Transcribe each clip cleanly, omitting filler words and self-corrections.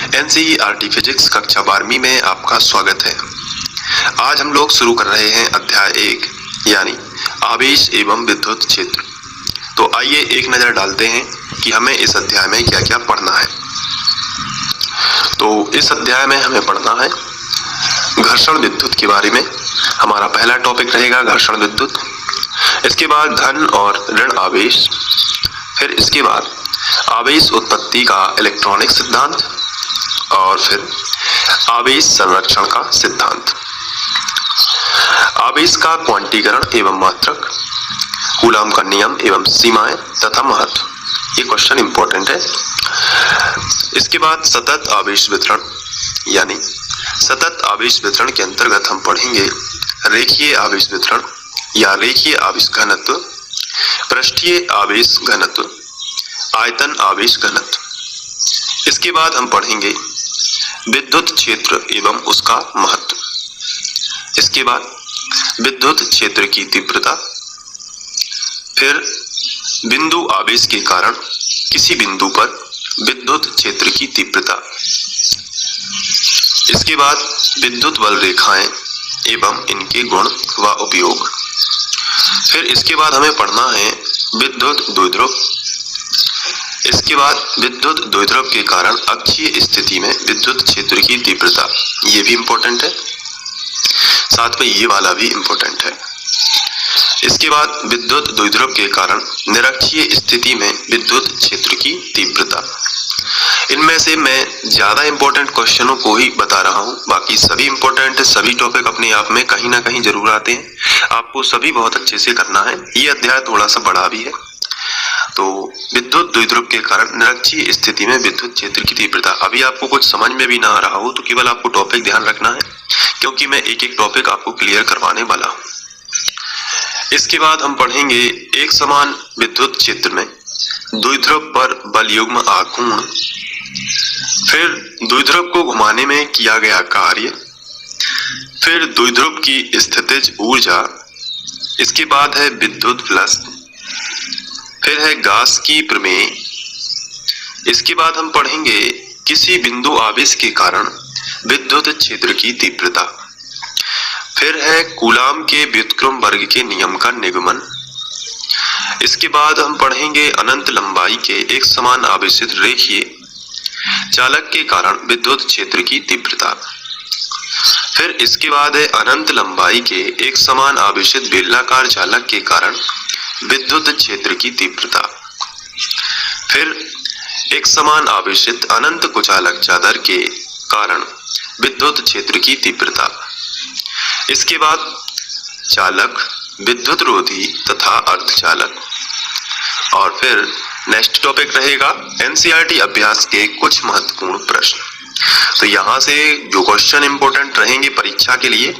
NCERT physics कक्षा 12वीं में आपका स्वागत है। आज हम लोग शुरू कर रहे हैं अध्याय 1 यानी आवेश एवं विद्युत क्षेत्र। तो आइए एक नज़र डालते हैं कि हमें इस अध्याय में क्या क्या पढ़ना है। तो इस अध्याय में हमें पढ़ना है घर्षण विद्युत के बारे में। हमारा पहला टॉपिक रहेगा घर्षण विद्युत। इसके बाद धन और ऋण आवेश, फिर इसके बाद आवेश उत्पत्ति का इलेक्ट्रॉनिक सिद्धांत और फिर आवेश संरक्षण का सिद्धांत, आवेश का क्वांटीकरण एवं मात्रक, कूलाम का नियम एवं सीमाएं तथा महत्व। ये क्वेश्चन इंपॉर्टेंट है। इसके बाद सतत आवेश वितरण यानी सतत आवेश वितरण के अंतर्गत हम पढ़ेंगे रेखीय आवेश वितरण या रेखीय आवेश घनत्व, पृष्ठीय आवेश घनत्व, आयतन आवेश घनत्व। इसके बाद हम पढ़ेंगे विद्युत क्षेत्र एवं उसका महत्व। इसके बाद विद्युत क्षेत्र की तीव्रता, फिर बिंदु आवेश के कारण किसी बिंदु पर विद्युत क्षेत्र की तीव्रता। इसके बाद विद्युत बल रेखाएं एवं इनके गुण व उपयोग। फिर इसके बाद हमें पढ़ना है विद्युत द्विध्रुव। इसके बाद विद्युत द्विध्रुव के कारण अक्षीय स्थिति में विद्युत क्षेत्र की तीव्रता, ये भी इंपॉर्टेंट है। साथ में ये वाला भी इंपॉर्टेंट है। इसके बाद विद्युत द्विध्रुव के कारण निरक्षीय स्थिति में विद्युत क्षेत्र की तीव्रता। इनमें से मैं ज्यादा इंपॉर्टेंट क्वेश्चनों को ही बता रहा हूँ, बाकी सभी इंपॉर्टेंट, सभी टॉपिक अपने आप में कहीं ना कहीं जरूर आते हैं। आपको सभी बहुत अच्छे से करना है। ये अध्याय थोड़ा सा बड़ा भी है। तो विद्युत द्विध्रुव के कारण निरक्षीय स्थिति में विद्युत क्षेत्र की तीव्रता। अभी आपको कुछ समझ में भी ना आ रहा हो तो केवल आपको टॉपिक ध्यान रखना है, क्योंकि मैं एक एक टॉपिक आपको क्लियर करवाने वाला हूँ। इसके बाद हम पढ़ेंगे एक समान विद्युत क्षेत्र में द्विध्रुव पर बल युग्म आघूर्ण, फिर द्विध्रुव को घुमाने में किया गया कार्य, फिर द्विध्रुव की स्थितिज ऊर्जा। इसके बाद है विद्युत फ्लक्स, फिर है गास की प्रमेय। इसके बाद हम पढ़ेंगे किसी बिंदु आवेश के कारण विद्युत क्षेत्र की तीव्रता, फिर है कूलाम के व्युत्क्रम वर्ग के नियम का निगमन। इसके बाद हम पढ़ेंगे अनंत लंबाई के एक समान आवेशित रेखीय चालक के कारण विद्युत क्षेत्र की तीव्रता। फिर इसके बाद है अनंत लंबाई के एक समान आवेशित बेलनाकार चालक के कारण विद्युत क्षेत्र की तीव्रता। फिर एक समान आवेशित अनंत कुचालक चादर के कारण विद्युत क्षेत्र की तीव्रता। इसके बाद चालक, विद्युत रोधी तथा अर्धचालक। और फिर नेक्स्ट टॉपिक रहेगा एनसीईआरटी अभ्यास के कुछ महत्वपूर्ण प्रश्न। तो यहाँ से जो क्वेश्चन इंपॉर्टेंट रहेंगे परीक्षा के लिए,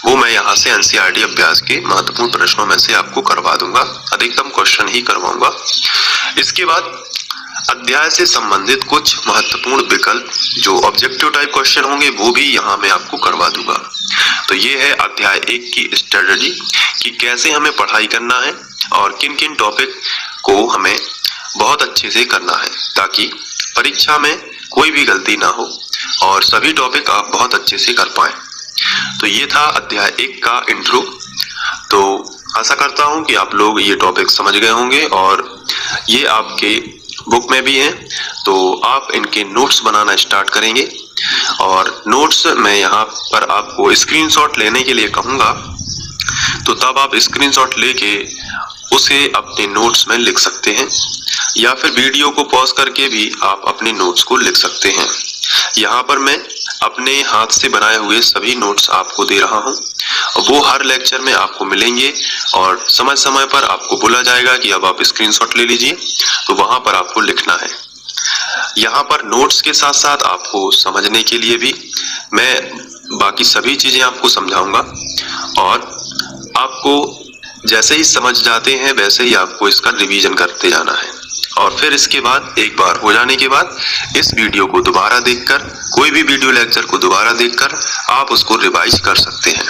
वो मैं यहाँ से एनसीईआरटी अभ्यास के महत्वपूर्ण प्रश्नों में से आपको करवा दूंगा। अधिकतम क्वेश्चन ही करवाऊंगा। इसके बाद अध्याय से संबंधित कुछ महत्वपूर्ण विकल्प जो ऑब्जेक्टिव टाइप क्वेश्चन होंगे वो भी यहाँ मैं आपको करवा दूंगा। तो ये है अध्याय 1 की स्ट्रेटजी कि कैसे हमें पढ़ाई करना है और किन किन टॉपिक को हमें बहुत अच्छे से करना है, ताकि परीक्षा में कोई भी गलती ना हो और सभी टॉपिक आप बहुत अच्छे से कर पाएं। तो ये था अध्याय 1 का इंट्रो। तो आशा करता हूँ कि आप लोग ये टॉपिक समझ गए होंगे और ये आपके बुक में भी हैं। तो आप इनके नोट्स बनाना स्टार्ट करेंगे और नोट्स मैं यहाँ पर आपको स्क्रीनशॉट लेने के लिए कहूँगा। तो तब आप स्क्रीनशॉट लेके उसे अपने नोट्स में लिख सकते हैं, या फिर वीडियो को पॉज करके भी आप अपने नोट्स को लिख सकते हैं। यहाँ पर मैं अपने हाथ से बनाए हुए सभी नोट्स आपको दे रहा हूँ। वो हर लेक्चर में आपको मिलेंगे और समय समय पर आपको बोला जाएगा कि अब आप स्क्रीनशॉट ले लीजिए, तो वहां पर आपको लिखना है। यहाँ पर नोट्स के साथ साथ आपको समझने के लिए भी मैं बाकी सभी चीजें आपको समझाऊंगा और आपको जैसे ही समझ जाते हैं वैसे ही आपको इसका रिवीजन करते जाना है। और फिर इसके बाद एक बार हो जाने के बाद इस वीडियो को दोबारा देखकर, कोई भी वीडियो लेक्चर को दोबारा देखकर आप उसको रिवाइज कर सकते हैं।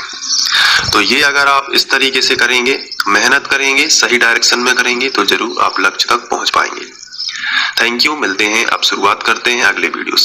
तो ये अगर आप इस तरीके से करेंगे, मेहनत करेंगे, सही डायरेक्शन में करेंगे, तो जरूर आप लक्ष्य तक पहुंच पाएंगे। Thank you. मिलते हैं, अब शुरुआत करते हैं अगले वीडियो से।